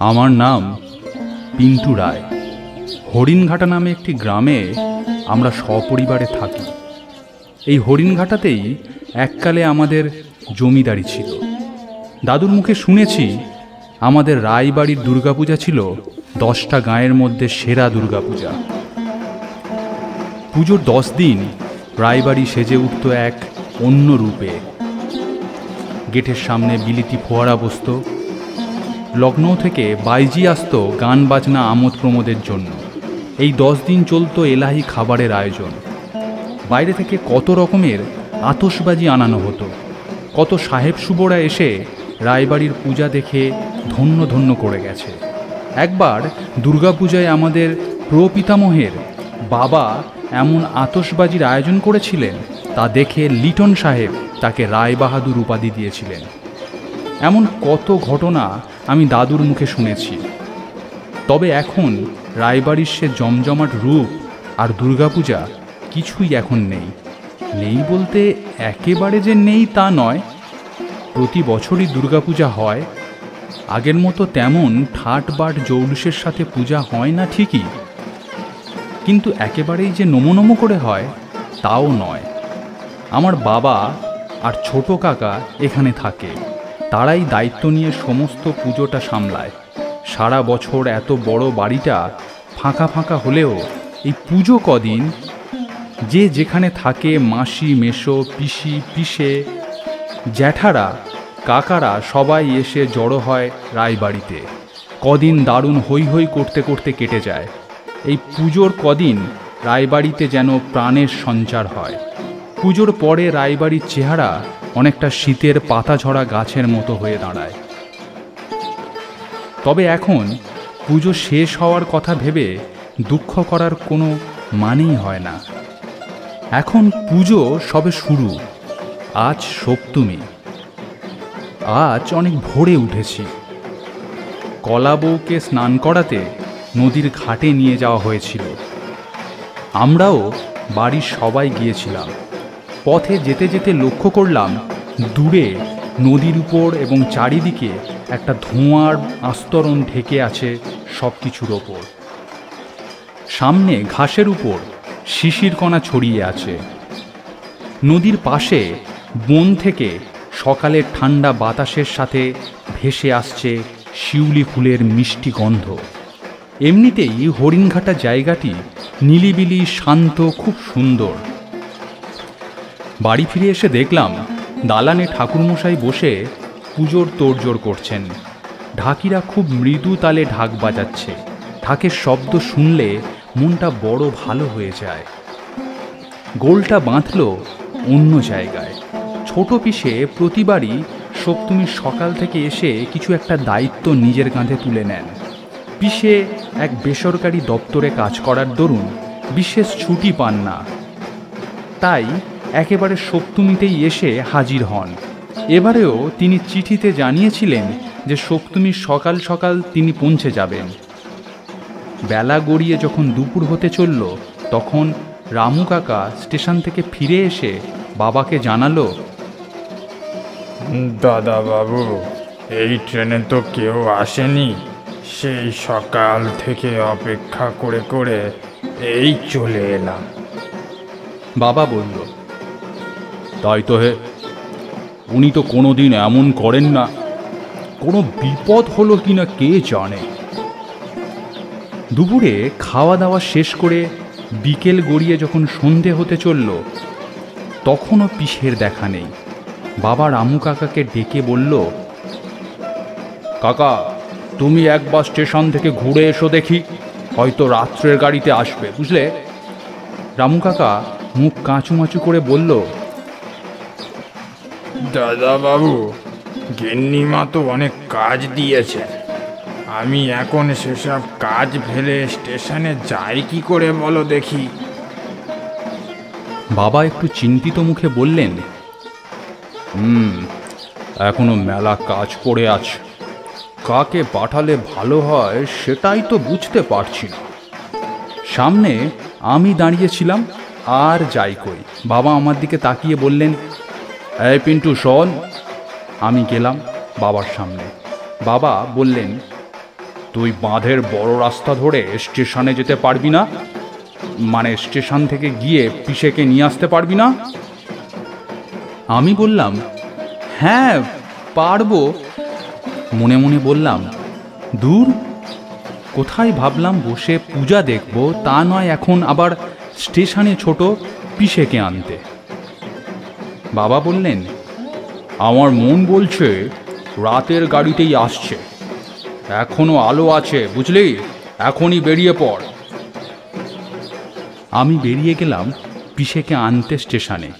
আমার নাম পিন্টু রায়। হরিণঘাটা নামে একটি গ্রামে আমরা সপরিবারে থাকি। এই হরিণঘাটাতেই এককালে আমাদের জমিদারি ছিল। দাদুর মুখে শুনেছি আমাদের রায়বাড়ির দুর্গাপূজা ছিল 10টা গাঁয়ের মধ্যে সেরা দুর্গাপূজা। পুজোর 10 দিন রায়বাড়ি সেজে উঠত এক অন্য রূপে। গেটের সামনে বিলিতি ফোয়ারা বসত, লখনৌ থেকে বাইজি আসত গান বাজনা আমোদ প্রমোদের জন্য। এই 10 দিন চলত এলাহি খাবারের আয়োজন। বাইরে থেকে কত রকমের আতশবাজি আনানো হতো। কত সাহেব সুবোরা এসে রায়বাড়ির পূজা দেখে ধন্য ধন্য করে গেছে। একবার দুর্গাপূজায় আমাদের প্রপিতামহের বাবা এমন আতশবাজির আয়োজন করেছিলেন, তা দেখে লিটন সাহেব তাকে রায়বাহাদুর উপাধি দিয়েছিলেন। এমন কত ঘটনা আমি দাদুর মুখে শুনেছি। তবে এখন রায়বাড়ির সে জমজমাট রূপ আর দুর্গাপূজা কিছুই এখন নেই। নেই বলতে একেবারে যে নেই তা নয়। প্রতি বছরই দুর্গাপূজা হয়, আগের মতো তেমন ঠাট বাট জৌলুসের সাথে পূজা হয় না ঠিকই, কিন্তু একেবারেই যে নমো করে হয় তাও নয়। আমার বাবা আর ছোট কাকা এখানে থাকে, তারাই দায়িত্ব নিয়ে সমস্ত পুজোটা সামলায়। সারা বছর এত বড় বাড়িটা ফাঁকা ফাঁকা হলেও এই পুজো কদিন যে যেখানে থাকে, মাসি মেসো পিসি পিসে জ্যাঠারা কাকারা সবাই এসে জড়ো হয় রায়বাড়িতে। কদিন দারুণ হৈ হৈ করতে করতে কেটে যায়। এই পুজোর কদিন রায়বাড়িতে যেন প্রাণের সঞ্চার হয়। পুজোর পরে রায়বাড়ির চেহারা অনেকটা শীতের পাতা ঝরা গাছের মতো হয়ে দাঁড়ায়। তবে এখন পুজো শেষ হওয়ার কথা ভেবে দুঃখ করার কোনো মানেই হয় না। এখন পুজো সবে শুরু। আজ সপ্তমী। আজ অনেক ভোরে উঠেছি। কলা বউকে স্নান করাতে নদীর ঘাটে নিয়ে যাওয়া হয়েছিল। আমরাও বাড়ির সবাই গিয়েছিলাম। পথে যেতে যেতে লক্ষ্য করলাম দূরে নদীর উপর এবং চারিদিকে একটা ধোঁয়ার আস্তরণ ঢেকে আছে সব কিছুর ওপর। সামনে ঘাসের উপর শিশির কণা ছড়িয়ে আছে। নদীর পাশে বন থেকে সকালের ঠান্ডা বাতাসের সাথে ভেসে আসছে শিউলি ফুলের মিষ্টি গন্ধ। এমনিতেই হরিণঘাটা জায়গাটি নিলিবিলি শান্ত, খুব সুন্দর। বাড়ি ফিরে এসে দেখলাম দালানে ঠাকুরমশাই বসে পুজোর তোড়জোড় করছেন। ঢাকিরা খুব মৃদু তালে ঢাক বাজাচ্ছে। ঢাকের শব্দ শুনলে মনটা বড় ভালো হয়ে যায়। গোলটা বাঁধল অন্য জায়গায়। ছোট পিসে প্রতিবারই সপ্তমীর সকাল থেকে এসে কিছু একটা দায়িত্ব নিজের কাঁধে তুলে নেন। পিসে এক বেসরকারি দপ্তরে কাজ করার দরুন বিশেষ ছুটি পান না, তাই একেবারে সপ্তমীতেই এসে হাজির হন। এবারেও তিনি চিঠিতে জানিয়েছিলেন যে সপ্তমীর সকাল সকাল তিনি পৌঁছে যাবেন। বেলা গড়িয়ে যখন দুপুর হতে চলল, তখন রামু কাকা স্টেশন থেকে ফিরে এসে বাবাকে জানালো, দাদা বাবু, এই ট্রেনে তো কেউ আসেনি। সেই সকাল থেকে অপেক্ষা করে করে এই চলে এলাম। বাবা বলল, তাই তো হে, উনি তো কোনোদিন এমন করেন না। কোনো বিপদ হলো কিনা কে জানে। দুপুরে খাওয়া দাওয়া শেষ করে বিকেল গড়িয়ে যখন সন্ধে হতে চলল, তখনও পিসের দেখা নেই। বাবা রামু কাকাকে ডেকে বলল, কাকা, তুমি একবার স্টেশন থেকে ঘুরে এসো দেখি, হয়তো রাত্রের গাড়িতে আসবে, বুঝলে। রামু কাকা মুখ কাঁচুমাচু করে বলল, দাদা বাবু, গিন্নিমা তো অনেক কাজ দিয়েছে। আমি এখন সেসব কাজ ফেলে স্টেশনে যাই কি করে বলো দেখি। বাবা একটু চিন্তিত মুখে বললেন, এখনো মেলা কাজ পড়ে আছে। কাকে পাঠালে ভালো হয় সেটাই তো বুঝতে পারছি না। সামনে আমি দাঁড়িয়েছিলাম আর যাই কই। বাবা আমার দিকে তাকিয়ে বললেন, এই পিন্টু শোন। আমি গেলাম বাবার সামনে। বাবা বললেন, তুই বাঁধের বড় রাস্তা ধরে স্টেশনে যেতে পারবি না? মানে স্টেশন থেকে গিয়ে পিসেকে নিয়ে আসতে পারবি না? আমি বললাম, হ্যাঁ পারবো। মনে মনে বললাম, দূর, কোথায় ভাবলাম বসে পূজা দেখব, তা নয় এখন আবার স্টেশনে ছোট পিসেকে আনতে। বাবা বললেন, আমার মন বলছে রাতের গাড়িতেই আসছে, এখনো আলো আছে বুঝলি, এখনই বেরিয়ে পড়। আমি বেরিয়ে গেলাম পিসেকে আনতে স্টেশনে।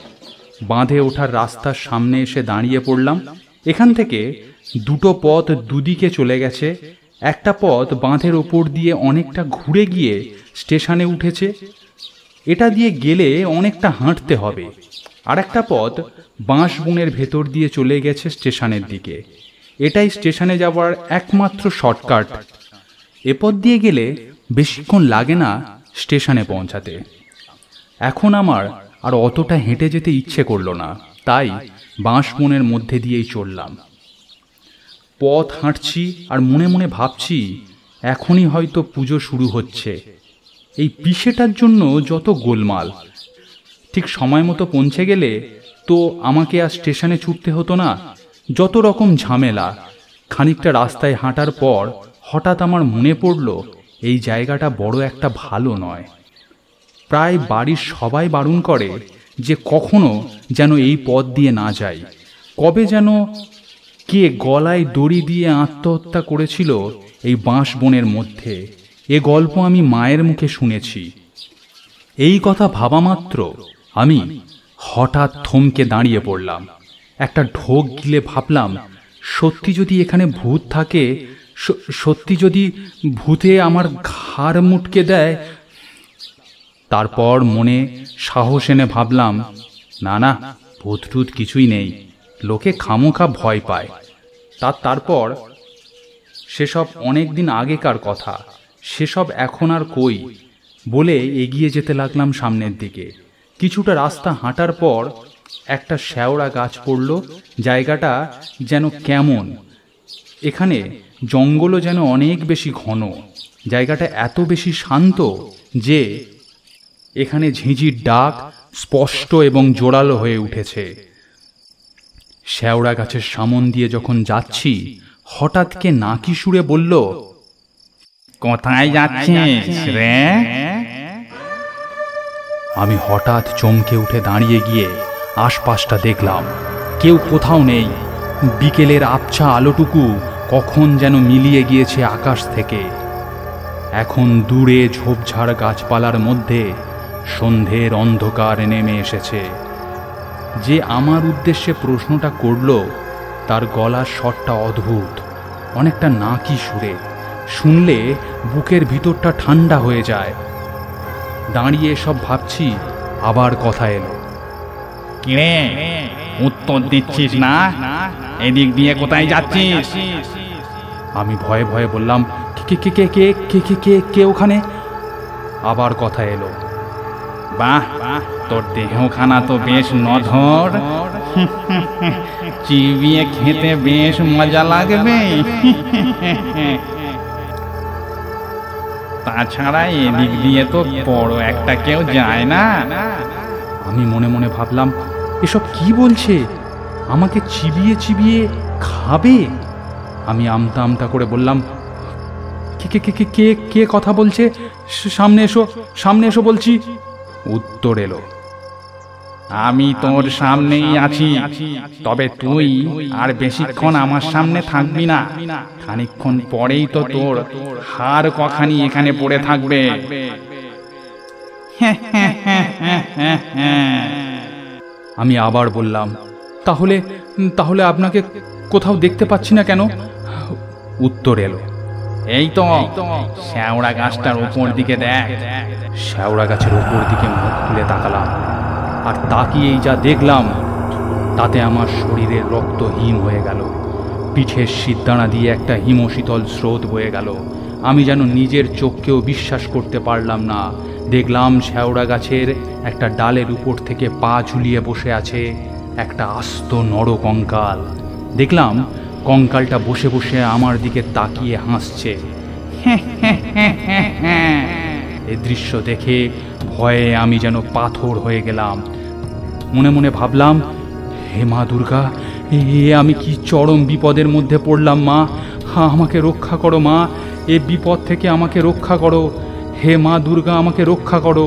বাঁধে ওঠার রাস্তার সামনে এসে দাঁড়িয়ে পড়লাম। এখান থেকে দুটো পথ দুদিকে চলে গেছে। একটা পথ বাঁধের ওপর দিয়ে অনেকটা ঘুরে গিয়ে স্টেশনে উঠেছে, এটা দিয়ে গেলে অনেকটা হাঁটতে হবে। আর একটা পথ বাঁশ বনের ভেতর দিয়ে চলে গেছে স্টেশনের দিকে। এটাই স্টেশনে যাওয়ার একমাত্র শর্টকাট। এ পথ দিয়ে গেলে বেশিক্ষণ লাগে না স্টেশনে পৌঁছাতে। এখন আমার আর অতটা হেঁটে যেতে ইচ্ছে করলো না, তাই বাঁশ বনের মধ্যে দিয়েই চললাম। পথ হাঁটছি আর মনে মনে ভাবছি, এখনই হয়তো পুজো শুরু হচ্ছে। এই পিসেটার জন্য যত গোলমাল। ঠিক সময় মতো পৌঁছে গেলে তো আমাকে আর স্টেশনে ছুটতে হতো না। যত রকম ঝামেলা। খানিকটা রাস্তায় হাঁটার পর হঠাৎ আমার মনে পড়ল, এই জায়গাটা বড় একটা ভালো নয়। প্রায় বাড়ির সবাই বারণ করে যে কখনো যেন এই পথ দিয়ে না যাই। কবে যেন কে গলায় দড়ি দিয়ে আত্মহত্যা করেছিল এই বাঁশ বনের মধ্যে, এ গল্প আমি মায়ের মুখে শুনেছি। এই কথা ভাবা মাত্র আমি হঠাৎ থমকে দাঁড়িয়ে পড়লাম। একটা ঢোক গিলে ভাবলাম, সত্যি যদি এখানে ভূত থাকে, সত্যি যদি ভূতে আমার ঘাড় মুটকে দেয়। তারপর মনে সাহস এনে ভাবলাম, না না, ভূত টুত কিছুই নেই, লোকে খামোখা ভয় পায়। তারপর সেসব অনেক দিন আগেকার কথা, সেসব এখন আর কই বলে এগিয়ে যেতে লাগলাম সামনের দিকে। কিছুটা রাস্তা হাঁটার পর একটা শেওড়া গাছ পড়ল। জায়গাটা যেন কেমন, এখানে জঙ্গলও যেন অনেক বেশি ঘন। জায়গাটা এত বেশি শান্ত যে এখানে ঝিঁঝির ডাক স্পষ্ট এবং জোরালো হয়ে উঠেছে। শেওড়া গাছের সামন দিয়ে যখন যাচ্ছি, হঠাৎ কে নাকি সুরে বলল, কোথায় যাচ্ছিস রে? আমি হঠাৎ চমকে উঠে দাঁড়িয়ে গিয়ে আশপাশটা দেখলাম। কেউ কোথাও নেই। বিকেলের আবছা আলোটুকু কখন যেন মিলিয়ে গিয়েছে আকাশ থেকে। এখন দূরে ঝোপঝাড় গাছপালার মধ্যে সন্ধ্যের অন্ধকার নেমে এসেছে। যে আমার উদ্দেশ্যে প্রশ্নটা করল, তার গলার স্বরটা অদ্ভুত, অনেকটা নাকি সুরে। শুনলে বুকের ভিতরটা ঠান্ডা হয়ে যায়। দাঁড়িয়ে সব ভাবছি, আবার কথা এলো, কিরে উত্তর দিচ্ছিস না? এদিক দিয়ে কোথায় যাচ্ছিস? আমি ভয়ে ভয়ে বললাম, কে কে কে কে কে কে কে কে ওখানে? আবার কথা এলো, বাহ, তোর দেহখানা তো বেশ নধর, চিবিয়ে খেতে বেশ মজা লাগবে। তাছাড়া এদিক দিয়ে তো বড় একটা কেউ যায় না। আমি মনে মনে ভাবলাম, এসব কি বলছে? আমাকে চিবিয়ে চিবিয়ে খাবে? আমি আমতা আমতা করে বললাম, কে কে কে কে কে কে কথা বলছে? সামনে এসো, সামনে এসো বলছি। উত্তর এলো, আমি তোর সামনেই আছি, তবে তুই আর বেশিক্ষণ আমার সামনে থাকবি না। খানিকক্ষণ পরেই তো তোর হাড় কখানি এখানে পড়ে থাকবে। আমি আবার বললাম, তাহলে তাহলে আপনাকে কোথাও দেখতে পাচ্ছি না কেন? উত্তর এলো, এই তো শেওড়া গাছটার উপর দিকে দেখ। শেওড়া গাছের উপর দিকে মুখ খুলে তাকালাম, আর তাকিয়েই যা দেখলাম তাতে আমার শরীরের রক্ত হিম হয়ে গেল। পিঠের সিদ্দানা দিয়ে একটা হিমশীতল স্রোত বয়ে গেল। আমি যেন নিজের চোখকেও বিশ্বাস করতে পারলাম না। দেখলাম শেওড়া গাছের একটা ডালের উপর থেকে পা ঝুলিয়ে বসে আছে একটা আস্ত নর কঙ্কাল। দেখলাম কঙ্কালটা বসে বসে আমার দিকে তাকিয়ে হাসছে। এ দৃশ্য দেখে ভয়ে আমি যেন পাথর হয়ে গেলাম। মনে মনে ভাবলাম, হে মা দুর্গা, আমি কি চরম বিপদের মধ্যে পড়লাম মা। আমাকে রক্ষা করো মা, এ বিপদ থেকে আমাকে রক্ষা করো। হে মা দুর্গা, আমাকে রক্ষা করো।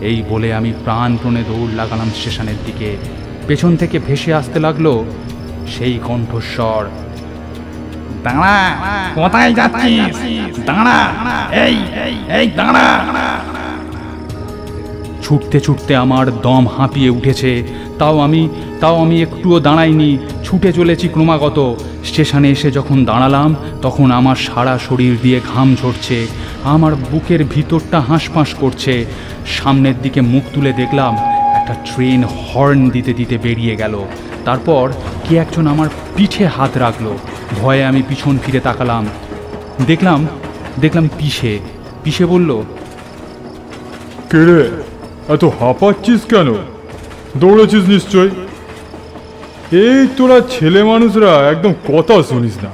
এই বলে আমি প্রাণপণে দৌড় লাগালাম স্টেশনের দিকে। পেছন থেকে ভেসে আসতে লাগলো সেই কণ্ঠস্বর, দাঁড়া, কোথায় যাচ্ছিস? দাঁড়া, এই এই দাঁড়া। ছুটতে ছুটতে আমার দম হাঁপিয়ে উঠেছে, তাও আমি একটুও দাঁড়াইনি, ছুটে চলেছি ক্রমাগত। স্টেশনে এসে যখন দাঁড়ালাম তখন আমার সারা শরীর দিয়ে ঘাম ঝরছে, আমার বুকের ভিতরটা হাঁসফাঁস করছে। সামনের দিকে মুখ তুলে দেখলাম একটা ট্রেন হর্ন দিতে দিতে বেরিয়ে গেল। তারপর কে একজন আমার পিঠে হাত রাখলো। ভয়ে আমি পিছন ফিরে তাকালাম, দেখলাম পিষে বলল, কে রে, এত হাঁপাচ্ছিস কেন? দৌড়েছিস নিশ্চয়। এই তোরা ছেলে মানুষরা একদম কথা শুনিস না।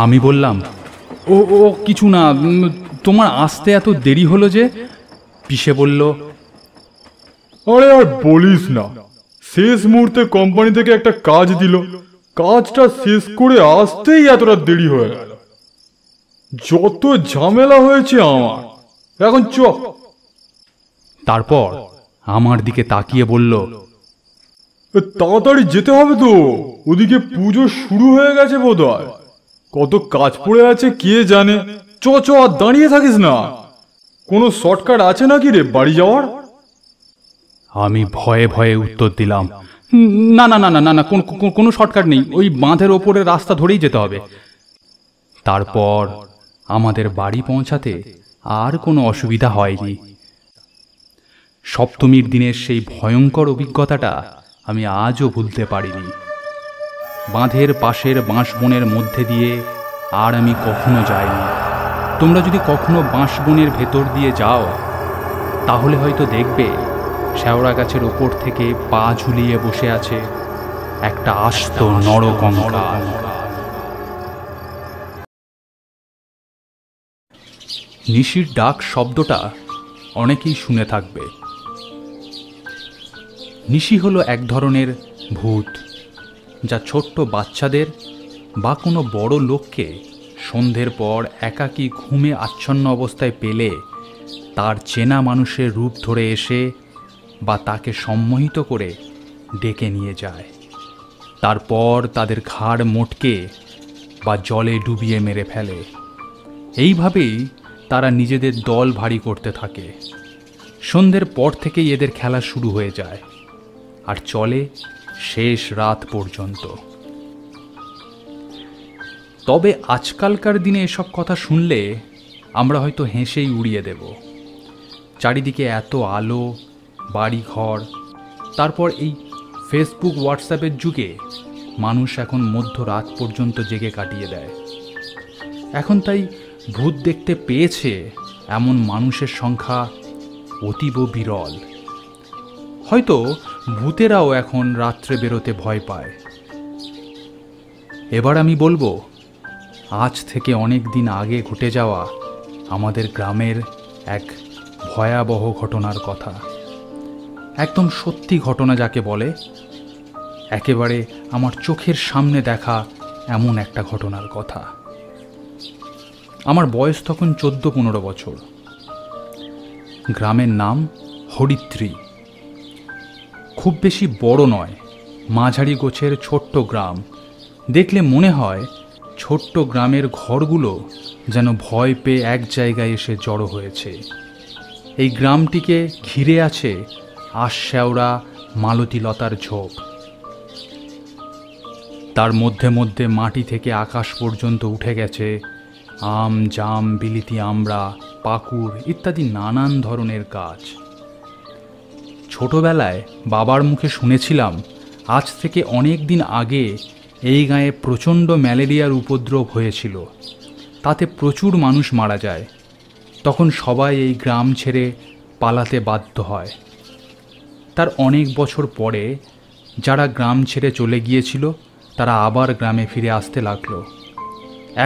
আমি বললাম, ও কিছু না, তোমার আসতে এত দেরি হলো যে। পিষে বলল, আরে আর বলিস না, শেষ মুহূর্তে কোম্পানি থেকে একটা কাজ দিল, কাজটা শেষ করে আসতেই এতটা দেরি হয়ে গেল। যত ঝামেলা হয়েছে আমার, এখন চ। তারপর আমার দিকে তাকিয়ে বলল, তাড়াতাড়ি যেতে হবে তো, ওদিকে পুজো শুরু হয়ে গেছে বোধহয়। কত কাজ পড়ে আছে কে জানে। চ আর দাঁড়িয়ে থাকিস না। কোনো শর্টকাট আছে নাকি রে বাড়ি যাওয়ার? আমি ভয়ে ভয়ে উত্তর দিলাম, না না না না না না, কোনো শর্টকাট নেই, ওই বাঁধের ওপরের রাস্তা ধরেই যেতে হবে। তারপর আমাদের বাড়ি পৌঁছাতে আর কোনো অসুবিধা হয়নি। সপ্তমীর দিনের সেই ভয়ঙ্কর অভিজ্ঞতাটা আমি আজও ভুলতে পারিনি। বাঁধের পাশের বাঁশবনের মধ্যে দিয়ে আর আমি কখনো যাইনি। তোমরা যদি কখনো বাঁশবনের ভেতর দিয়ে যাও তাহলে হয়তো দেখবে শেওড়া গাছের ওপর থেকে পা ঝুলিয়ে বসে আছে একটা আস্ত নরকঙ্কাল। নিশির ডাক শব্দটা অনেকেই শুনে থাকবে। নিশি হলো এক ধরনের ভূত, যা ছোট্ট বাচ্চাদের বা কোনো বড় লোককে সন্ধ্যের পর একাকী ঘুমে আচ্ছন্ন অবস্থায় পেলে তার চেনা মানুষের রূপ ধরে এসে বা তাকে সম্মোহিত করে ডেকে নিয়ে যায়। তারপর তাদের ঘাড় মোটকে বা জলে ডুবিয়ে মেরে ফেলে। এইভাবেই তারা নিজেদের দল ভারী করতে থাকে। সন্ধ্যের পর থেকেই এদের খেলা শুরু হয়ে যায় আর চলে শেষ রাত পর্যন্ত। তবে আজকালকার দিনে এসব কথা শুনলে আমরা হয়তো হেসেই উড়িয়ে দেব। চারিদিকে এত আলো, বাড়িঘর, তারপর এই ফেসবুক হোয়াটসঅ্যাপের যুগে মানুষ এখন মধ্যরাত পর্যন্ত জেগে কাটিয়ে দেয়। এখন তাই ভূত দেখতে পেয়েছে এমন মানুষের সংখ্যা অতীব বিরল। হয়তো ভূতেরাও এখন রাত্রে বেরোতে ভয় পায়। এবার আমি বলবো আজ থেকে অনেক দিন আগে ঘটে যাওয়া আমাদের গ্রামের এক ভয়াবহ ঘটনার কথা। একদম সত্যি ঘটনা যাকে বলে, একেবারে আমার চোখের সামনে দেখা এমন একটা ঘটনার কথা। আমার বয়স তখন 14-15 বছর। গ্রামের নাম হরিত্রী। খুব বেশি বড় নয়, মাঝারি গোছের ছোট্ট গ্রাম। দেখলে মনে হয় ছোট্ট গ্রামের ঘরগুলো যেন ভয় পেয়ে এক জায়গায় এসে জড়ো হয়েছে। এই গ্রামটিকে ঘিরে আছে আশশেওড়া মালতীলতার ঝোপ। তার মধ্যে মধ্যে মাটি থেকে আকাশ পর্যন্ত উঠে গেছে আম, জাম, বিলিতি আমড়া, পাকুড় ইত্যাদি নানান ধরনের গাছ। ছোটবেলায় বাবার মুখে শুনেছিলাম আজ থেকে অনেক দিন আগে এই গাঁয়ে প্রচণ্ড ম্যালেরিয়ার উপদ্রব হয়েছিল। তাতে প্রচুর মানুষ মারা যায়। তখন সবাই এই গ্রাম ছেড়ে পালাতে বাধ্য হয়। তার অনেক বছর পরে যারা গ্রাম ছেড়ে চলে গিয়েছিল তারা আবার গ্রামে ফিরে আসতে লাগলো।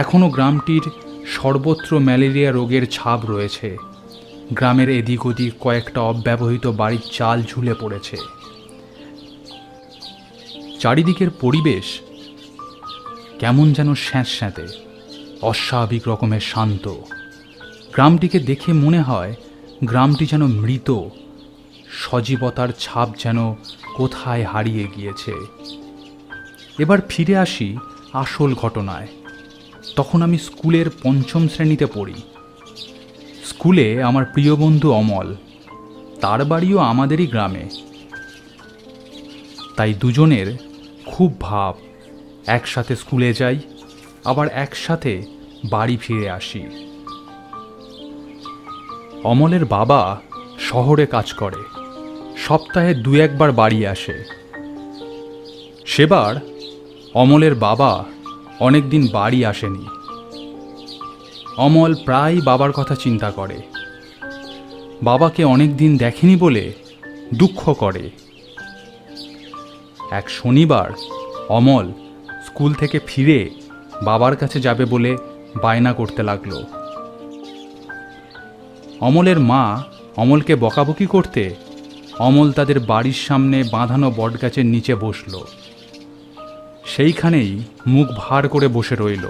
এখনও গ্রামটির সর্বত্র ম্যালেরিয়া রোগের ছাপ রয়েছে। গ্রামের এদিক ওদিক কয়েকটা অব্যবহৃত বাড়ির চাল ঝুলে পড়েছে। চারিদিকের পরিবেশ কেমন যেন স্যাঁতস্যাঁতে, অস্বাভাবিক রকমের শান্ত। গ্রামটিকে দেখে মনে হয় গ্রামটি যেন মৃত, সজীবতার ছাপ যেন কোথায় হারিয়ে গিয়েছে। এবার ফিরে আসি আসল ঘটনায়। তখন আমি স্কুলের 5ম শ্রেণীতে পড়ি। স্কুলে আমার প্রিয় বন্ধু অমল, তার বাড়িও আমাদেরই গ্রামে। তাই দুজনের খুব ভাব, একসাথে স্কুলে যাই, আবার একসাথে বাড়ি ফিরে আসি। অমলের বাবা শহরে কাজ করে, সপ্তাহে 2-1 বার বাড়ি আসে। সেবার অমলের বাবা অনেক দিন বাড়ি আসেনি। অমল প্রায় বাবার কথা চিন্তা করে, বাবাকে অনেক দিন দেখেনি বলে দুঃখ করে। এক শনিবার অমল স্কুল থেকে ফিরে বাবার কাছে যাবে বলে বায়না করতে লাগলো। অমলের মা অমলকে বকাবকি করতে অমল তাদের বাড়ির সামনে বাঁধানো বটগাছের নিচে বসল। সেইখানেই মুখ ভার করে বসে রইল,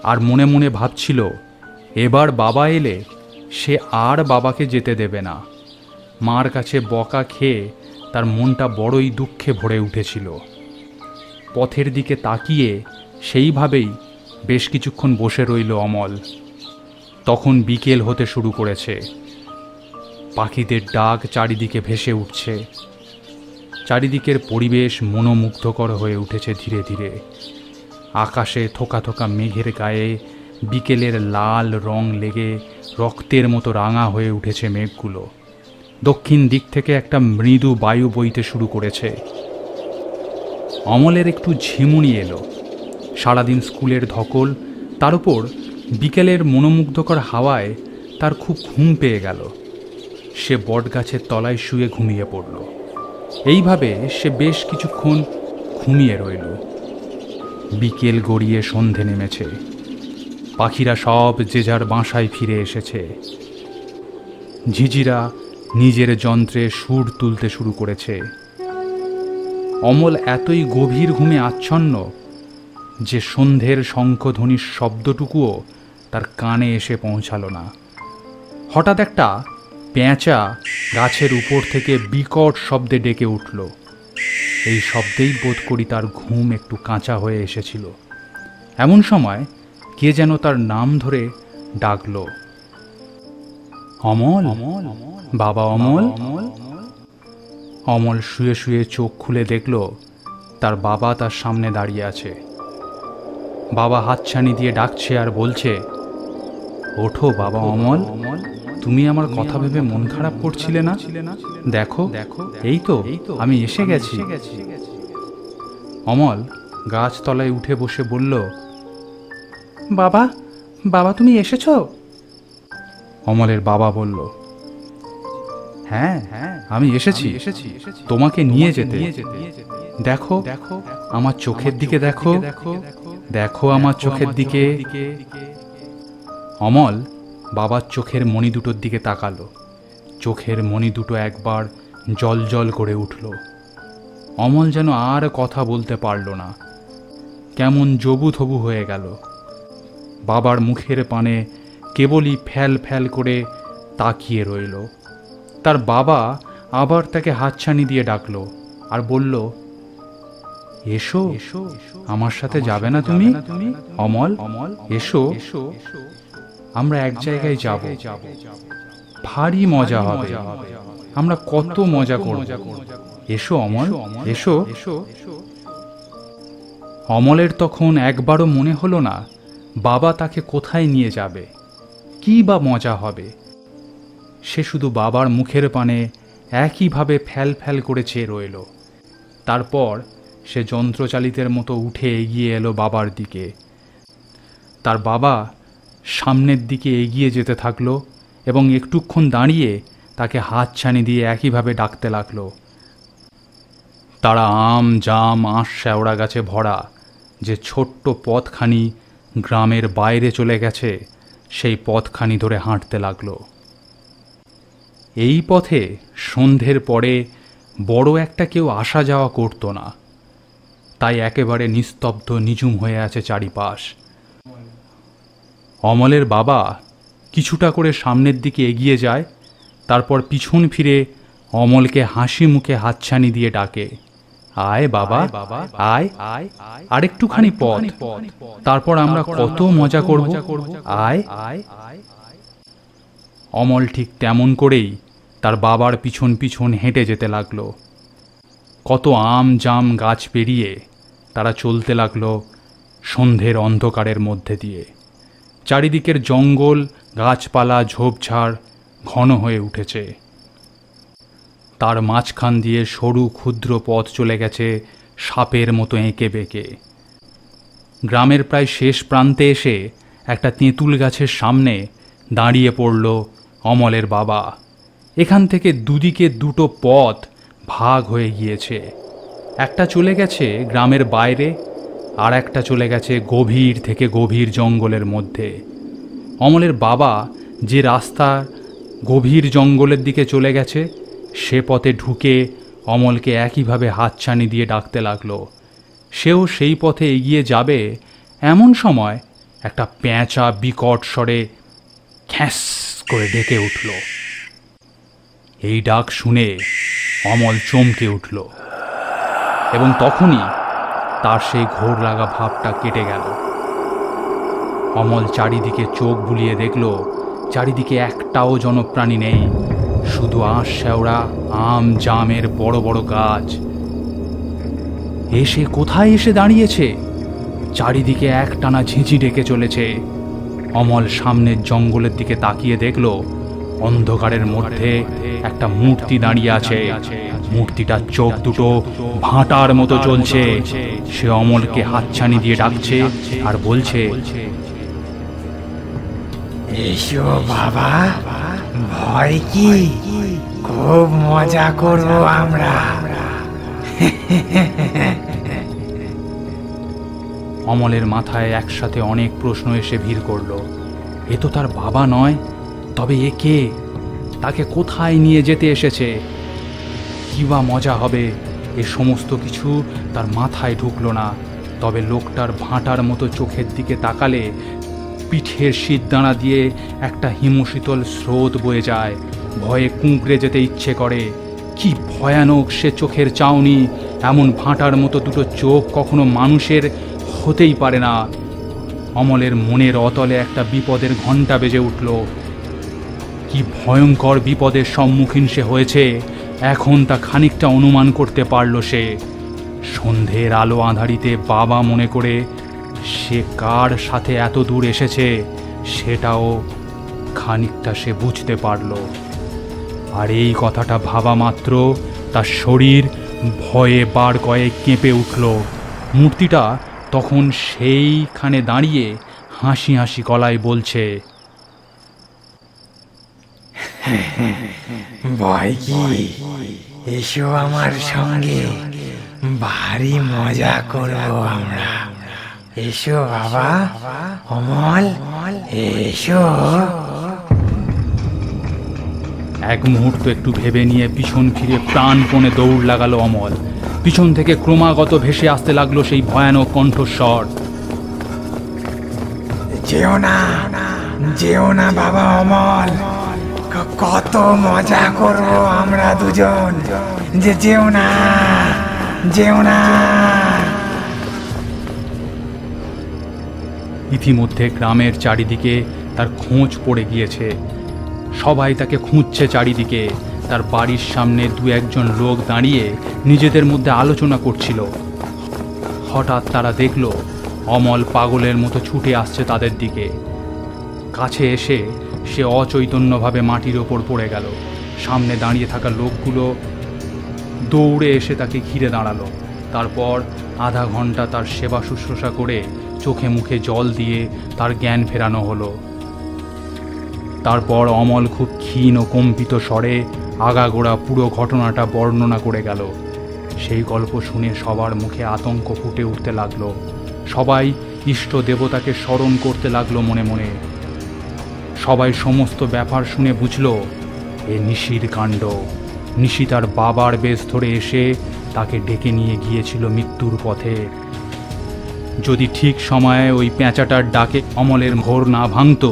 আর মনে মনে ভাবছিল এবার বাবা এলে সে আর বাবাকে যেতে দেবে না। মার কাছে বকা খেয়ে তার মনটা বড়ই দুঃখে ভরে উঠেছিল। পথের দিকে তাকিয়ে সেইভাবেই বেশ কিছুক্ষণ বসে রইল অমল। তখন বিকেল হতে শুরু করেছে। পাখিদের ডাক চারিদিকে ভেসে উঠছে। চারিদিকের পরিবেশ মনোমুগ্ধকর হয়ে উঠেছে ধীরে ধীরে। আকাশে থোকা থোকা মেঘের গায়ে বিকেলের লাল রং লেগে রক্তের মতো রাঙা হয়ে উঠেছে মেঘগুলো। দক্ষিণ দিক থেকে একটা মৃদু বায়ু বইতে শুরু করেছে। অমলের একটু ঝিমুনি এলো। সারাদিন স্কুলের ধকল, তার উপর বিকেলের মনোমুগ্ধকর হাওয়ায় তার খুব ঘুম পেয়ে গেল। সে বটগাছের তলায় শুয়ে ঘুমিয়ে পড়ল। এইভাবে সে বেশ কিছুক্ষণ ঘুমিয়ে রইল। বিকেল গড়িয়ে সন্ধে নেমেছে। পাখিরা সব যে যার বাসায় ফিরে এসেছে। ঝিঝিরা নিজের যন্ত্রে সুর তুলতে শুরু করেছে। অমল এতই গভীর ঘুমে আচ্ছন্ন যে সন্ধ্যের শঙ্খধ্বনির শব্দটুকুও তার কানে এসে পৌঁছালো না। হঠাৎ একটা পেঁচা গাছের উপর থেকে বিকট শব্দে ডেকে উঠল। এই শব্দেই বোধ করি তার ঘুম একটু কাঁচা হয়ে এসেছিল। এমন সময় কে যেন তার নাম ধরে ডাকল, অমল, বাবা অমল। অমল শুয়ে শুয়ে চোখ খুলে দেখল তার বাবা তার সামনে দাঁড়িয়ে আছে। বাবা হাতছানি দিয়ে ডাকছে আর বলছে, ওঠো বাবা অমল, তুমি আমার কথা ভেবে মন খারাপ করছিলে না? দেখো এই তো আমি এসে গেছি। অমল গাছতলায় উঠে বসে বলল, বাবা, বাবা তুমি এসেছো? অমলের বাবা বলল, হ্যাঁ আমি এসেছি, তোমাকে নিয়ে যেতে। দেখো আমার চোখের দিকে দেখো, দেখো আমার চোখের দিকে। অমল বাবার চোখের মণি দুটোর দিকে তাকালো। চোখের মণি দুটো একবার জল জল করে উঠল। অমল যেন আর কথা বলতে পারল না, কেমন জবু থবু হয়ে গেল। বাবার মুখের পানে কেবলই ফ্যাল ফ্যাল করে তাকিয়ে রইল। তার বাবা আবার তাকে হাতছানি দিয়ে ডাকলো আর বলল, এসো, আমার সাথে যাবে না তুমি? অমল এসো, আমরা এক জায়গায় যাব, ভারী মজা হবে, আমরা কত মজা করব। এসো অমল, এসো। অমলের তখন একবারও মনে হলো না বাবা তাকে কোথায় নিয়ে যাবে, কি বা মজা হবে। সে শুধু বাবার মুখের পানে একইভাবে ফ্যাল ফ্যাল করে চেয়ে রইল। তারপর সে যন্ত্রচালিতের মতো উঠে এগিয়ে এলো বাবার দিকে। তার বাবা সামনের দিকে এগিয়ে যেতে থাকলো এবং একটুক্ষণ দাঁড়িয়ে তাকে হাতছানি দিয়ে একইভাবে ডাকতে লাগলো। তারা আম, জাম, আঁশ, শেওড়া গাছে ভরা যে ছোট্ট পথখানি গ্রামের বাইরে চলে গেছে সেই পথখানি ধরে হাঁটতে লাগলো। এই পথে সন্ধ্যের পরে বড় একটা কেউ আসা যাওয়া করতো না, তাই একেবারে নিস্তব্ধ নিঝুম হয়ে আছে চারিপাশ। অমলের বাবা কিছুটা করে সামনের দিকে এগিয়ে যায়, তারপর পিছন ফিরে অমলকে হাসি মুখে হাতছানি দিয়ে ডাকে, আয় বাবা, আয়, আরেকটুখানি পথ, তারপর আমরা কত মজা করব, আয়। অমল ঠিক তেমন করেই তার বাবার পিছন পিছন হেঁটে যেতে লাগলো। কত আম জাম গাছ পেরিয়ে তারা চলতে লাগলো সন্ধ্যের অন্ধকারের মধ্যে দিয়ে। চারিদিকের জঙ্গল, গাছপালা, ঝোপঝাড় ঘন হয়ে উঠেছে। তার মাঝখান দিয়ে সরু ক্ষুদ্র পথ চলে গেছে সাপের মতো এঁকে বেঁকে। গ্রামের প্রায় শেষ প্রান্তে এসে একটা তেঁতুল গাছের সামনে দাঁড়িয়ে পড়ল অমলের বাবা। এখান থেকে দুদিকে দুটো পথ ভাগ হয়ে গিয়েছে, একটা চলে গেছে গ্রামের বাইরে, আর একটা চলে গেছে গভীর থেকে গভীর জঙ্গলের মধ্যে। অমলের বাবা যে রাস্তা গভীর জঙ্গলের দিকে চলে গেছে সে পথে ঢুকে অমলকে একইভাবে হাতছানি দিয়ে ডাকতে লাগলো। সেও সেই পথে এগিয়ে যাবে, এমন সময় একটা পেঁচা বিকট স্বরে খ্যাঁস করে ডেকে উঠল। এই ডাক শুনে অমল চমকে উঠল এবং তখনই তার সেই ঘোর লাগা ভাবটা কেটে গেল। অমল চারিদিকে চোখ বুলিয়ে দেখল, চারিদিকে একটাও জনপ্রাণী নেই, শুধু আঁশ শেওড়া আম জামের বড় বড় গাছ। এসে কোথায় এসে দাঁড়িয়েছে? চারিদিকে একটানা ঝিঁঝি ডেকে চলেছে। অমল সামনের জঙ্গলের দিকে তাকিয়ে দেখল অন্ধকারের মধ্যে একটা মূর্তি দাঁড়িয়ে আছে। মূর্তিটার চোখ দুটো ভাঁটার মতো জ্বলছে। সে অমলকে হাতছানি দিয়ে ডাকছে আর বলছে, এসো বাবা, ভয় কি, খুব মজা করবো আমরা। অমলের মাথায় একসাথে অনেক প্রশ্ন এসে ভিড় করল। এ তো তার বাবা নয়, তবে এ কে? তাকে কোথায় নিয়ে যেতে এসেছে? কি বা মজা হবে, এ সমস্ত কিছু তার মাথায় ঢুকলো না। তবে লোকটার ভাঁটার মতো চোখের দিকে তাকালে পিঠের শীতদাঁড়া দিয়ে একটা হিমশীতল স্রোত বয়ে যায়। ভয়ে কুঁকড়ে যেতে ইচ্ছে করে। কি ভয়ানক সে চোখের চাউনি! এমন ভাঁটার মতো দুটো চোখ কখনো মানুষের হতেই পারে না। অমলের মনের অতলে একটা বিপদের ঘণ্টা বেজে উঠল। কি ভয়ঙ্কর বিপদের সম্মুখীন সে হয়েছে এখন তা খানিকটা অনুমান করতে পারল সে। সন্ধ্যের আলো আঁধারিতে বাবা মনে করে সে কার সাথে এত দূর এসেছে সেটাও খানিকটা সে বুঝতে পারল। আর এই কথাটা ভাবা মাত্র তার শরীর ভয়ে বার কয়েক কেঁপে উঠল। মূর্তিটা তখন সেইখানে দাঁড়িয়ে হাসি হাসি গলায় বলছে, ভয় কি, এসো আমার সঙ্গে, ভারী মজা করবো আমরা। এসো বাবা অমল, এসো। এক মুহূর্ত একটু ভেবে নিয়ে পিছন ফিরে প্রাণপণে দৌড় লাগালো অমল। পিছন থেকে ক্রমাগত ভেসে আসতে লাগলো সেই ভয়ানক কণ্ঠস্বর, যেও না, যেও না বাবা অমল, কত মজা করবো আমরা দুজন, যে যেও না, যেও না। ইতিমধ্যে গ্রামের চারিদিকে তার খোঁজ পড়ে গিয়েছে। সবাই তাকে খুঁজছে চারিদিকে। তার বাড়ির সামনে দু একজন লোক দাঁড়িয়ে নিজেদের মধ্যে আলোচনা করছিল। হঠাৎ তারা দেখল অমল পাগলের মতো ছুটে আসছে তাদের দিকে। কাছে এসে সে অচৈতন্যভাবে মাটির ওপর পড়ে গেল। সামনে দাঁড়িয়ে থাকা লোকগুলো দৌড়ে এসে তাকে ঘিরে দাঁড়ালো। তারপর আধা ঘন্টা তার সেবা শুশ্রূষা করে চোখে মুখে জল দিয়ে তার জ্ঞান ফেরানো হলো। তারপর অমল খুব ক্ষীণ ও কম্পিত স্বরে আগাগোড়া পুরো ঘটনাটা বর্ণনা করে গেল। সেই গল্প শুনে সবার মুখে আতঙ্ক ফুটে উঠতে লাগলো। সবাই ইষ্ট দেবতাকে স্মরণ করতে লাগলো মনে মনে। সবাই সমস্ত ব্যাপার শুনে বুঝল এ নিশির কাণ্ড। নিশি তার বাবার বেশ ধরে এসে তাকে ডেকে নিয়ে গিয়েছিল মৃত্যুর পথে। যদি ঠিক সময়ে ওই পেঁচাটার ডাকে অমলের ঘোর না ভাঙত,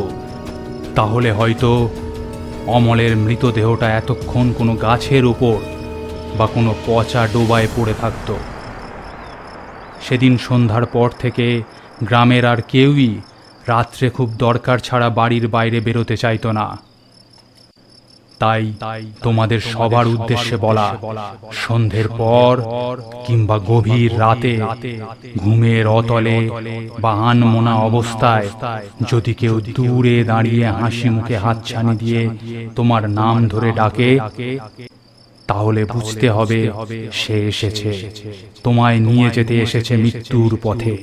তাহলে হয়তো অমলের মৃতদেহটা এতক্ষণ কোনো গাছের ওপর বা কোনো পচা ডোবায় পড়ে থাকত। সেদিন সন্ধ্যার পর থেকে গ্রামের আর কেউই রাত্রে খুব দরকার ছাড়া বাড়ির বাইরে বেরোতে চাইত না। তাই তোমাদের সবার উদ্দেশ্যে বলা, সন্ধ্যের পর কিংবা গভীর রাতে ঘুমের অতলে বা আনমনা অবস্থায় যদি কেউ দূরে দাঁড়িয়ে হাসি মুখে হাতছানি দিয়ে তোমার নাম ধরে ডাকে, তাহলে বুঝতে হবে সে এসেছে, তোমায় নিয়ে যেতে এসেছে মৃত্যুর পথে।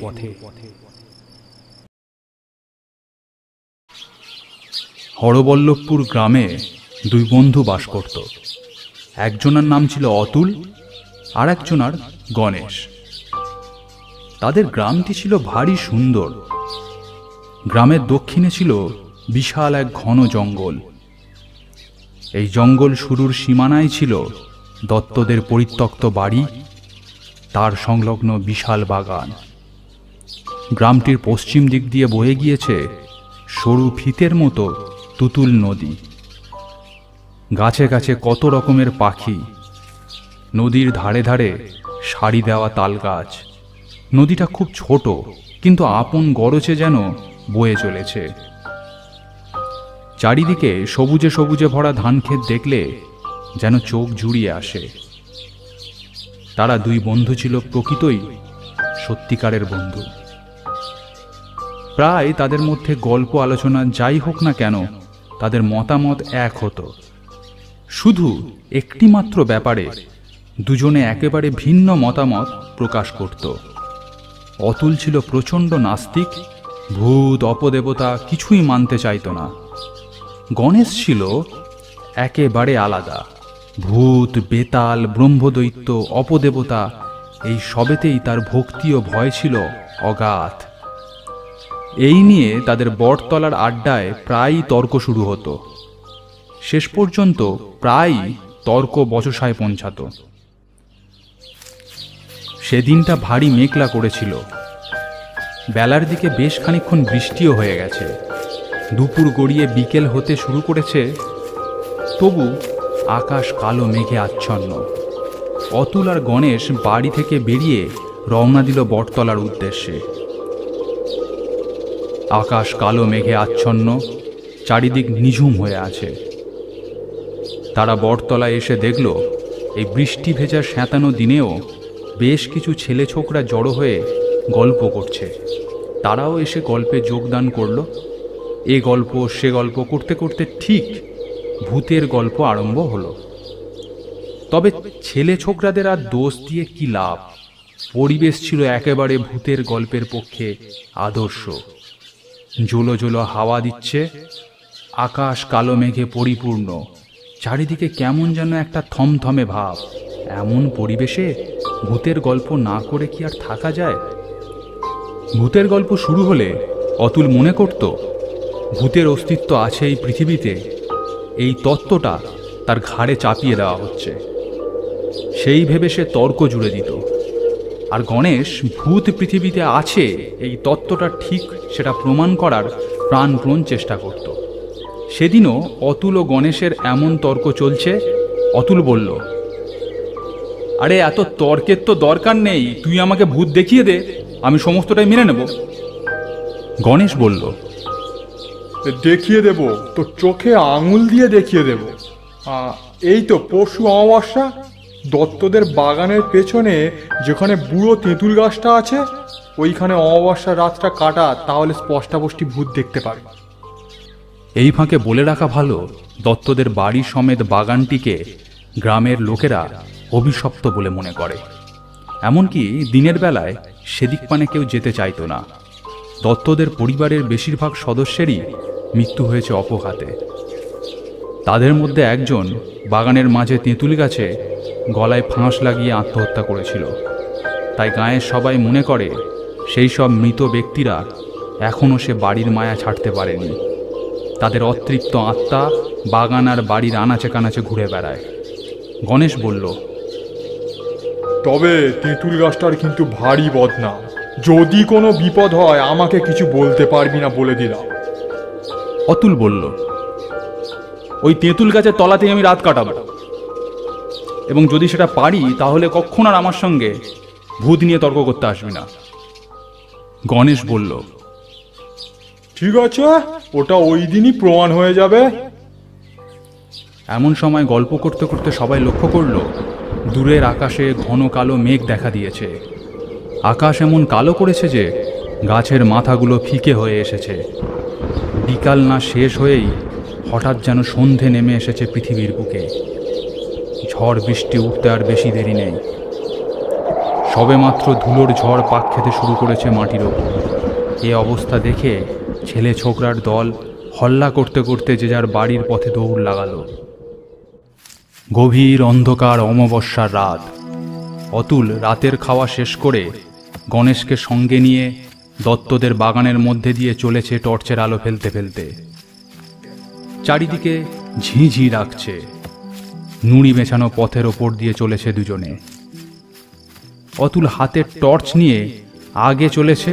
হরবল্লভপুর গ্রামে দুই বন্ধু বাস করত। একজনের নাম ছিল অতুল, আর একজনার গণেশ। তাদের গ্রামটি ছিল ভারী সুন্দর। গ্রামের দক্ষিণে ছিল বিশাল এক ঘন জঙ্গল। এই জঙ্গল শুরুর সীমানায় ছিল দত্তদের পরিত্যক্ত বাড়ি, তার সংলগ্ন বিশাল বাগান। গ্রামটির পশ্চিম দিক দিয়ে বয়ে গিয়েছে সরু ফিতের মতো তুতুল নদী। গাছে গাছে কত রকমের পাখি, নদীর ধারে ধারে সারি দেওয়া তাল গাছ। নদীটা খুব ছোট, কিন্তু আপন গরজে যেন বয়ে চলেছে। চারিদিকে সবুজে সবুজে ভরা ধানক্ষেত দেখলে যেন চোখ জুড়িয়ে আসে। তারা দুই বন্ধু ছিল প্রকৃতই সত্যিকারের বন্ধু। প্রায় তাদের মধ্যে গল্প আলোচনা যাই হোক না কেন, তাদের মতামত এক হতো। শুধু একটি মাত্র ব্যাপারে দুজনে একেবারে ভিন্ন মতামত প্রকাশ করত। অতুল ছিল প্রচণ্ড নাস্তিক, ভূত অপদেবতা কিছুই মানতে চাইত না। গণেশ ছিল একেবারে আলাদা। ভূত, বেতাল, ব্রহ্মদৈত্য, অপদেবতা এই সবেতেই তার ভক্তি ও ভয় ছিল অগাধ। এই নিয়ে তাদের বটতলার আড্ডায় প্রায়ই তর্ক শুরু হতো। শেষ পর্যন্ত প্রায়ই তর্ক বচসায় পৌঁছাত। সেদিনটা ভারী মেঘলা করেছিল। বেলার দিকে বেশ খানিকক্ষণ বৃষ্টিও হয়ে গেছে। দুপুর গড়িয়ে বিকেল হতে শুরু করেছে, তবু আকাশ কালো মেঘে আচ্ছন্ন। অতুল আর গণেশ বাড়ি থেকে বেরিয়ে রওনা দিল বটতলার উদ্দেশ্যে। আকাশ কালো মেঘে আচ্ছন্ন, চারিদিক নিঝুম হয়ে আছে। তারা বটতলায় এসে দেখল এই বৃষ্টি ভেজা স্যাঁতানো দিনেও বেশ কিছু ছেলে ছোকরা জড়ো হয়ে গল্প করছে। তারাও এসে গল্পে যোগদান করল। এ গল্প সে গল্প করতে করতে ঠিক ভূতের গল্প আরম্ভ হলো। তবে ছেলে ছোকরাদের আর দোষ দিয়ে কি লাভ? পরিবেশ ছিল একেবারে ভূতের গল্পের পক্ষে আদর্শ। জোলো জোলো হাওয়া দিচ্ছে, আকাশ কালো মেঘে পরিপূর্ণ, চারিদিকে কেমন যেন একটা থমথমে ভাব। এমন পরিবেশে ভূতের গল্প না করে কি আর থাকা যায়? ভূতের গল্প শুরু হলে অতুল মনে করত ভূতের অস্তিত্ব আছে এই পৃথিবীতে, এই তত্ত্বটা তার ঘাড়ে চাপিয়ে দেওয়া হচ্ছে। সেই ভেবে সে তর্ক জুড়ে দিত। আর গণেশ ভূত পৃথিবীতে আছে এই তত্ত্বটা ঠিক সেটা প্রমাণ করার প্রাণপণ চেষ্টা করত। সেদিনও অতুল ও গণেশের এমন তর্ক চলছে। অতুল বলল, আরে এত তর্কের তো দরকার নেই, তুই আমাকে ভূত দেখিয়ে দে, আমি সমস্তটাই মেনে নেব। গণেশ বলল, দেখিয়ে দেব, তো চোখে আঙুল দিয়ে দেখিয়ে দেব। এই তো পরশু অমাবস্যা, দত্তদের বাগানের পেছনে যেখানে বুড়ো তেঁতুল গাছটা আছে, ওইখানে অমাবস্যার রাতটা কাটা, তাহলে স্পষ্টাস্পষ্টি ভূত দেখতে পারবে। এই ফাঁকে বলে রাখা ভালো, দত্তদের বাড়ি সমেত বাগানটিকে গ্রামের লোকেরা অভিশপ্ত বলে মনে করে। এমনকি দিনের বেলায় সেদিক পানে কেউ যেতে চাইত না। দত্তদের পরিবারের বেশিরভাগ সদস্যেরই মৃত্যু হয়েছে অপঘাতে। তাদের মধ্যে একজন বাগানের মাঝে তেঁতুল গাছে গলায় ফাঁস লাগিয়ে আত্মহত্যা করেছিল। তাই গাঁয়ের সবাই মনে করে সেই সব মৃত ব্যক্তিরা এখনও সে বাড়ির মায়া ছাড়তে পারেনি। তাদের অতৃপ্ত আত্মা বাগান আর বাড়ির আনাচে কানাচে ঘুরে বেড়ায়। গণেশ বলল, তবে তেঁতুল গাছটার কিন্তু ভারী বদনাম। যদি কোনো বিপদ হয় আমাকে কিছু বলতে পারবি না বলে দিলাম। অতুল বলল, ওই তেঁতুল গাছের তলাতেই আমি রাত কাটাবো, এবং যদি সেটা পারি তাহলে কখন আর আমার সঙ্গে ভূত নিয়ে তর্ক করতে আসবি না। গণেশ বলল, ঠিক আছে, ওটা ওই দিনই প্রমাণ হয়ে যাবে। এমন সময় গল্প করতে করতে সবাই লক্ষ্য করল দূরের আকাশে ঘন কালো মেঘ দেখা দিয়েছে। আকাশ এমন কালো করেছে যে গাছের মাথাগুলো ফিকে হয়ে এসেছে। বিকাল না শেষ হয়েই হঠাৎ যেন সন্ধে নেমে এসেছে পৃথিবীর বুকে। ঝড় বৃষ্টি উঠতে আর বেশি দেরি নেই। সবেমাত্র ধুলোর ঝড় পাক খেতে শুরু করেছে মাটির ওপর। এ অবস্থা দেখে ছেলে ছোকরার দল হল্লা করতে করতে যে যার বাড়ির পথে দৌড় লাগালো। গভীর অন্ধকার অমাবস্যার রাত। অতুল রাতের খাওয়া শেষ করে গণেশকে সঙ্গে নিয়ে দত্তদের বাগানের মধ্যে দিয়ে চলেছে টর্চের আলো ফেলতে ফেলতে। চারিদিকে ঝিঁঝি ডাকছে। নুড়ি বেছানো পথের ওপর দিয়ে চলেছে দুজনে। অতুল হাতের টর্চ নিয়ে আগে চলেছে,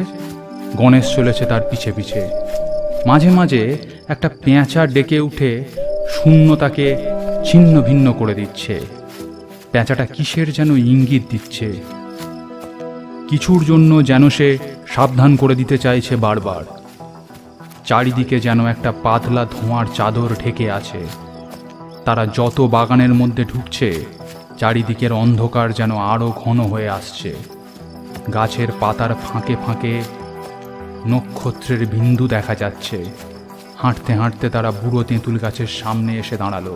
গণেশ চলেছে তার পিছে পিছে। মাঝে মাঝে একটা পেঁচা ডেকে উঠে শূন্যতাকে ছিন্ন ভিন্ন করে দিচ্ছে। পেঁচাটা কিসের যেন ইঙ্গিত দিচ্ছে। কিছুর জন্য যেন সে সাবধান করে দিতে চাইছে বারবার। চারিদিকে যেন একটা পাতলা ধোঁয়ার চাদর ঢেকে আছে। তারা যত বাগানের মধ্যে ঢুকছে চারিদিকের অন্ধকার যেন আরও ঘন হয়ে আসছে। গাছের পাতার ফাঁকে ফাঁকে নক্ষত্রের বিন্দু দেখা যাচ্ছে। হাঁটতে হাঁটতে তারা বুড়ো তেঁতুল গাছের সামনে এসে দাঁড়ালো।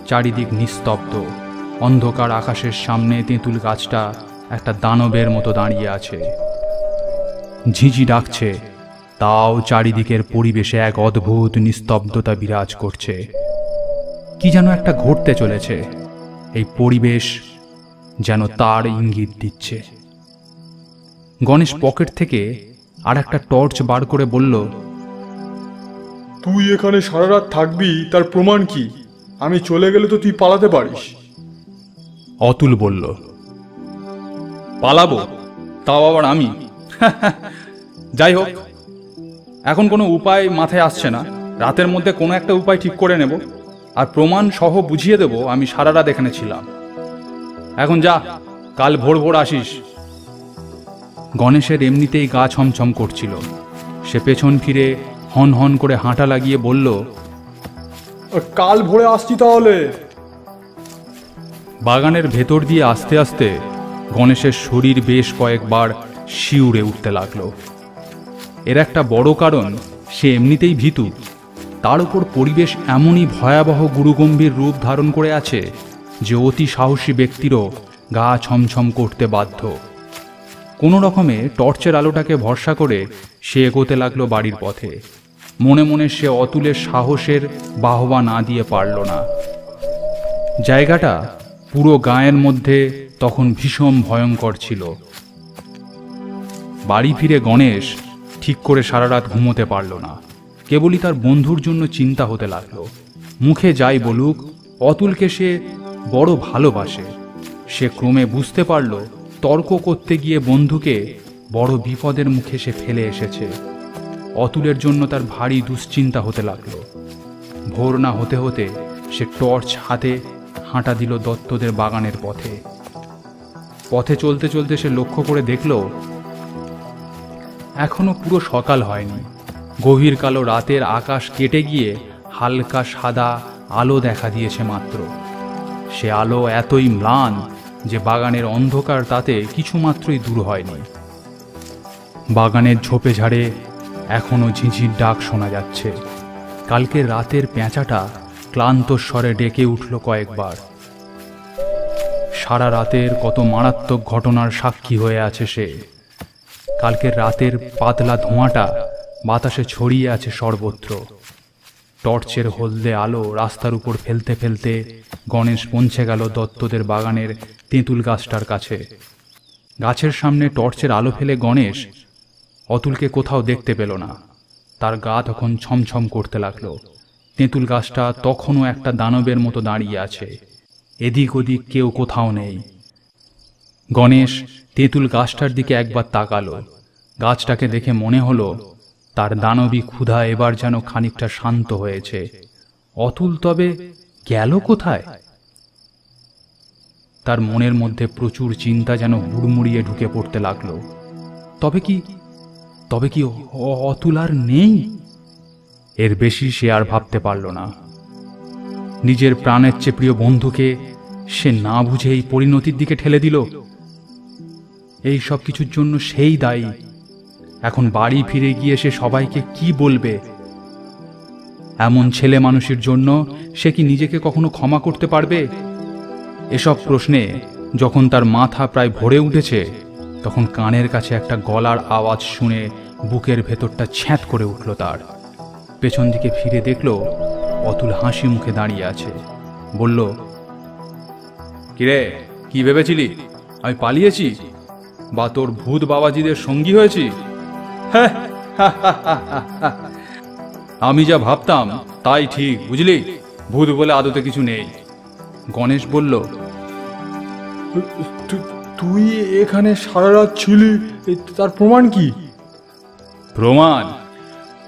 চারিদিক নিস্তব্ধ। অন্ধকার আকাশের সামনে তেঁতুল গাছটা একটা দানবের মতো দাঁড়িয়ে আছে। ঝিঝি ডাকছে, তাও চারিদিকের পরিবেশে এক অদ্ভুত নিস্তব্ধতা বিরাজ করছে। কি যেন একটা ঘটতে চলেছে। এই পরিবেশ যেন তার ইঙ্গিত দিচ্ছে। গণেশ পকেট থেকে আর একটা টর্চ বার করে বলল, তুই এখানে সারা রাত থাকবি তার প্রমাণ কি? আমি চলে গেলে তো তুই পালাতে পারিস। অতুল বলল, পালাবো? তাও আবার আমি? যাই হোক, এখন কোনো উপায় মাথায় আসছে না। রাতের মধ্যে কোনো একটা উপায় ঠিক করে নেব, আর প্রমাণ সহ বুঝিয়ে দেব আমি সারা রাত এখানে ছিলাম। এখন যা, কাল ভোর ভোর আসিস। গণেশের এমনিতেই গা ছমছম করছিল। সে পেছন ফিরে হন হন করে হাঁটা লাগিয়ে বলল, কাল ভোরে আসছি তাহলে। বাগানের ভেতর দিয়ে আস্তে আস্তে গণেশের শরীর বেশ কয়েকবার শিউরে উঠতে লাগলো। এর একটা বড় কারণ, সে এমনিতেই ভীতু। তার উপর পরিবেশ এমনই ভয়াবহ গুরুগম্ভীর রূপ ধারণ করে আছে যে অতি সাহসী ব্যক্তিরও গা ছমছম করতে বাধ্য। কোনো রকমে টর্চের আলোটাকে ভরসা করে সে এগোতে লাগলো বাড়ির পথে। মনে মনে সে অতুলের সাহসের বাহবা না দিয়ে পারল না। জায়গাটা পুরো গাঁয়ের মধ্যে তখন ভীষণ ভয়ঙ্কর ছিল। বাড়ি ফিরে গণেশ ঠিক করে সারা রাত ঘুমোতে পারল না। কেবলই তার বন্ধুর জন্য চিন্তা হতে লাগলো। মুখে যাই বলুক, অতুলকে সে বড় ভালোবাসে। সে ক্রমে বুঝতে পারল তর্ক করতে গিয়ে বন্ধুকে বড় বিপদের মুখে সে ফেলে এসেছে। অতুলের জন্য তার ভারী দুশ্চিন্তা হতে লাগলো। ভোর না হতে হতে সে টর্চ হাতে হাঁটা দিল দত্তদের বাগানের পথে। পথে চলতে চলতে সে লক্ষ্য করে দেখল এখনো পুরো সকাল হয়নি। গভীর কালো রাতের আকাশ কেটে গিয়ে হালকা সাদা আলো দেখা দিয়েছে মাত্র। সে আলো এতই ম্লান যে বাগানের অন্ধকার তাতে কিছুমাত্রই দূর হয়নি। বাগানের ঝোপে ঝাড়ে এখনো ঝিঝির ডাক শোনা যাচ্ছে। কালকে রাতের পেঁচাটা ক্লান্ত স্বরে ডেকে উঠল কয়েকবার। সারা রাতের কত মারাত্মক ঘটনার সাক্ষী হয়ে আছে সে। কালকের রাতের পাতলা ধোঁয়াটা বাতাসে ছড়িয়ে আছে সর্বত্র। টর্চের হলদে আলো রাস্তার উপর ফেলতে ফেলতে গণেশ পৌঁছে গেল দত্তদের বাগানের তেঁতুল গাছটার কাছে। গাছের সামনে টর্চের আলো ফেলে গণেশ অতুলকে কোথাও দেখতে পেল না। তার গা তখন ছমছম করতে লাগলো। তেঁতুল গাছটা তখনও একটা দানবের মতো দাঁড়িয়ে আছে, এদিক ওদিক কেউ কোথাও নেই। গণেশ তেঁতুল গাছটার দিকে একবার তাকালো। গাছটাকে দেখে মনে হলো তার দানবী ক্ষুধা এবার যেন খানিকটা শান্ত হয়েছে। অতুল তবে গেল কোথায়? তার মনের মধ্যে প্রচুর চিন্তা যেন হুড়মুড়িয়ে ঢুকে পড়তে লাগলো। তবে কি অতুল আর নেই? এর বেশি সে আর ভাবতে পারল না। নিজের প্রাণের চেয়ে প্রিয় বন্ধুকে সে না বুঝে এই পরিণতির দিকে ঠেলে দিল। এই সব কিছুর জন্য সেই দায়ী। এখন বাড়ি ফিরে গিয়ে সে সবাইকে কি বলবে? এমন ছেলে মানুষের জন্য সে কি নিজেকে কখনো ক্ষমা করতে পারবে? এসব প্রশ্নে যখন তার মাথা প্রায় ভরে উঠেছে, তখন কানের কাছে একটা গলার আওয়াজ শুনে বুকের ভেতরটা ছ্যাঁত করে উঠল তার। পেছন দিকে ফিরে দেখল অতুল হাসি মুখে দাঁড়িয়ে আছে। বলল, কিরে, কি ভেবেছিলি আমি পালিয়েছি বা তোর ভূত বাবাজিদের সঙ্গী হয়েছি? আমি যা ভাবতাম তাই ঠিক, বুঝলি? ভূত বলে আদতে কিছু নেই। গণেশ বলল, তুই এখানে সারা রাত ছিলি, তার প্রমাণ কি?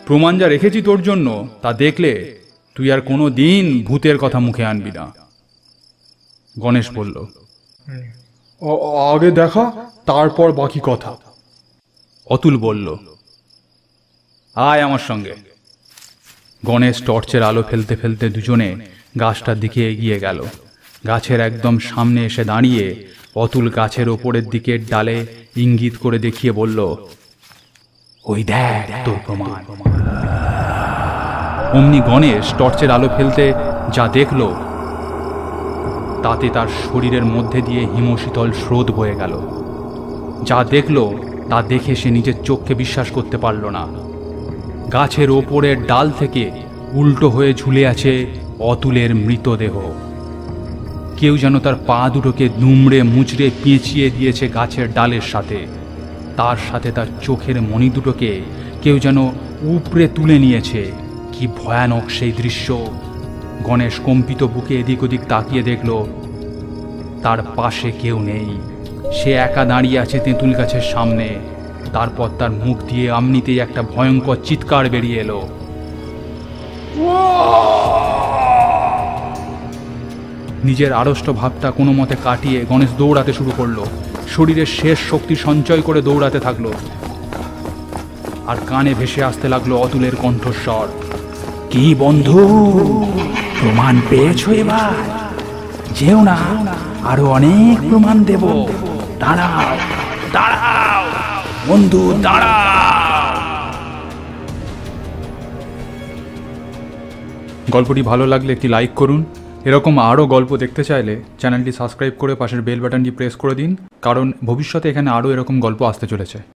প্রমাণ যা রেখেছি তোর জন্য তা দেখলে তুই আর কোনো দিন ভূতের কথা মুখে আনবি না। গণেশ বলল, আগে দেখা, তারপর বাকি কথা। অতুল বলল, আয় আমার সঙ্গে। গণেশ টর্চের আলো ফেলতে ফেলতে দুজনে গাছটার দিকে এগিয়ে গেল। গাছের একদম সামনে এসে দাঁড়িয়ে অতুল গাছের ওপরের দিকের ডালে ইঙ্গিত করে দেখিয়ে বলল, ওই দেখ তোর প্রমাণ। অমনি গণেশ টর্চের আলো ফেলতে যা দেখল, তাতে তার শরীরের মধ্যে দিয়ে হিমশীতল স্রোত বয়ে গেল। যা দেখল তা দেখে সে নিজের চোখকে বিশ্বাস করতে পারল না। গাছের ওপরের ডাল থেকে উল্টো হয়ে ঝুলে আছে অতুলের মৃতদেহ। কেউ যেন তার পা দুটোকে দুমড়ে মুচড়ে পেঁচিয়ে দিয়েছে গাছের ডালের সাথে। তার সাথে তার চোখের মণি দুটোকে কেউ যেন উপড়ে তুলে নিয়েছে। কি ভয়ানক সেই দৃশ্য! গণেশ কম্পিত বুকে এদিক ওদিক তাকিয়ে দেখল তার পাশে কেউ নেই। সে একা দাঁড়িয়ে আছে তেঁতুল গাছের সামনে। তারপর তার মুখ দিয়ে এমনিতেই একটা ভয়ঙ্কর চিৎকার বেরিয়ে এলো। নিজের আড়ষ্ট ভাবটা কোনো মতে কাটিয়ে গণেশ দৌড়াতে শুরু করলো। শরীরের শেষ শক্তি সঞ্চয় করে দৌড়াতে থাকলো। আর কানে ভেসে আসতে লাগলো অতুলের কণ্ঠস্বর, কি বন্ধু, প্রমাণ পেয়েছো এবার? যেও না, আরো অনেক প্রমাণ দেব। দাঁড়াও দাঁড়াও বন্ধু, দাঁড়াও। গল্পটি ভালো লাগলে একটি লাইক করুন। এরকম আরও গল্প দেখতে চাইলে চ্যানেলটি সাবস্ক্রাইব করে পাশের বেল বাটনটি প্রেস করে দিন, কারণ ভবিষ্যতে এখানে আরও এরকম গল্প আসতে চলেছে।